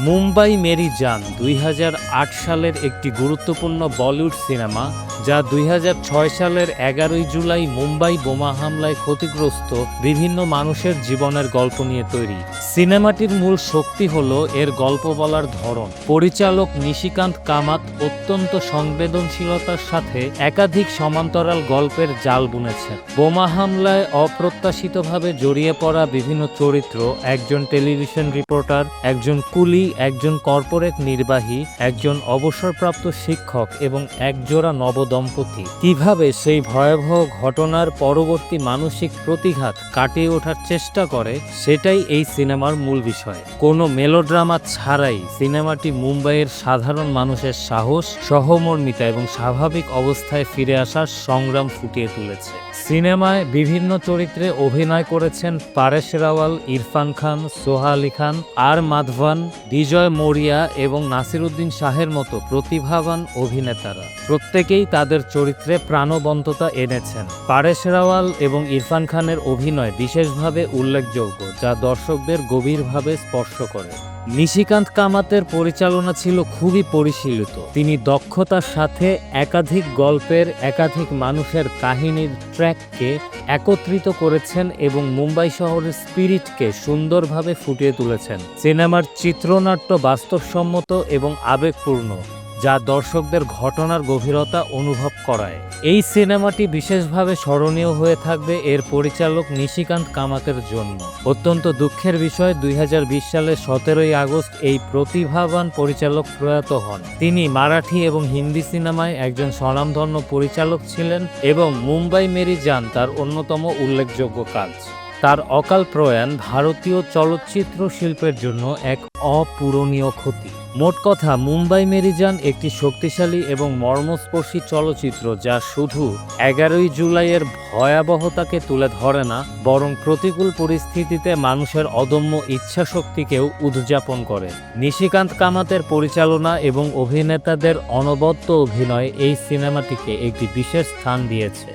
Mumbai Mary জান ২০০৮ সালের একটি গুরুত্বপূর্ণ বলিউড সিনেমা, যা ২০০৬ সালের ১১ই জুলাই মুম্বাই বোমা হামলায় ক্ষতিগ্রস্ত বিভিন্ন মানুষের জীবনের গল্প নিয়ে তৈরি। সিনেমাটির মূল শক্তি হল এর গল্প বলার ধরন। পরিচালক নিশিকান্ত কামাত অত্যন্ত সংবেদনশীলতার সাথে একাধিক সমান্তরাল গল্পের জাল বুনেছেন। বোমা হামলায় অপ্রত্যাশিতভাবে জড়িয়ে পড়া বিভিন্ন চরিত্র, একজন টেলিভিশন রিপোর্টার, একজন কুলি, একজন কর্পোরেট নির্বাহী, একজন অবসরপ্রাপ্ত শিক্ষক এবং একজোড়া নবদম্পতি কিভাবে সেই ভয়াবহ ঘটনার পরবর্তী মানসিক প্রতিঘাত কাটিয়ে ওঠার চেষ্টা করে, সেটাই এই সিনেমার মূল বিষয়। কোনো মেলোড্রামা ছাড়াই সিনেমাটি মুম্বাইয়ের সাধারণ মানুষের সাহস, সহমর্মিতা এবং স্বাভাবিক অবস্থায় ফিরে আসার সংগ্রাম ফুটিয়ে তুলেছে। সিনেমায় বিভিন্ন চরিত্রে অভিনয় করেছেন পারেশ রাওয়াল, ইরফান খান, সোহা আলী খান, আর মাধভান, বিজয় মৌরিয়া এবং নাসিরুদ্দিন শাহের মতো প্রতিভাবান অভিনেতারা। প্রত্যেকেই তাদের চরিত্রে প্রাণবন্ততা এনেছেন। পারেশ রাওয়াল এবং ইরফান খানের অভিনয় বিশেষভাবে উল্লেখযোগ্য, যা দর্শকদের গভীরভাবে স্পর্শ করে। নিশিকান্ত কামাতের পরিচালনা ছিল খুবই পরিশীলিত। তিনি দক্ষতার সাথে একাধিক গল্পের, একাধিক মানুষের কাহিনীর ট্র্যাককে একত্রিত করেছেন এবং মুম্বাই শহরের স্পিরিটকে সুন্দরভাবে ফুটিয়ে তুলেছেন। সিনেমার চিত্রনাট্য বাস্তবসম্মত এবং আবেগপূর্ণ, যা দর্শকদের ঘটনার গভীরতা অনুভব করায়। এই সিনেমাটি বিশেষভাবে স্মরণীয় হয়ে থাকবে এর পরিচালক নিশিকান্ত কামাতের জন্য। অত্যন্ত দুঃখের বিষয়, ২০২০ সালের ১৭ই আগস্ট এই প্রতিভাবান পরিচালক প্রয়াত হন। তিনি মারাঠি এবং হিন্দি সিনেমায় একজন স্বনামধন্য পরিচালক ছিলেন এবং মুম্বাই মেরি জান তার অন্যতম উল্লেখযোগ্য কাজ। তার অকাল প্রয়াণ ভারতীয় চলচ্চিত্র শিল্পের জন্য এক অপূরণীয় ক্ষতি। মোট কথা, মুম্বাই মেরি জান একটি শক্তিশালী এবং মর্মস্পর্শী চলচ্চিত্র, যা শুধু ১১ই জুলাইয়ের ভয়াবহতাকে তুলে ধরে না, বরং প্রতিকূল পরিস্থিতিতে মানুষের অদম্য ইচ্ছাশক্তিকেও উদযাপন করে। নিশিকান্ত কামাতের পরিচালনা এবং অভিনেতাদের অনবদ্য অভিনয় এই সিনেমাটিকে একটি বিশেষ স্থান দিয়েছে।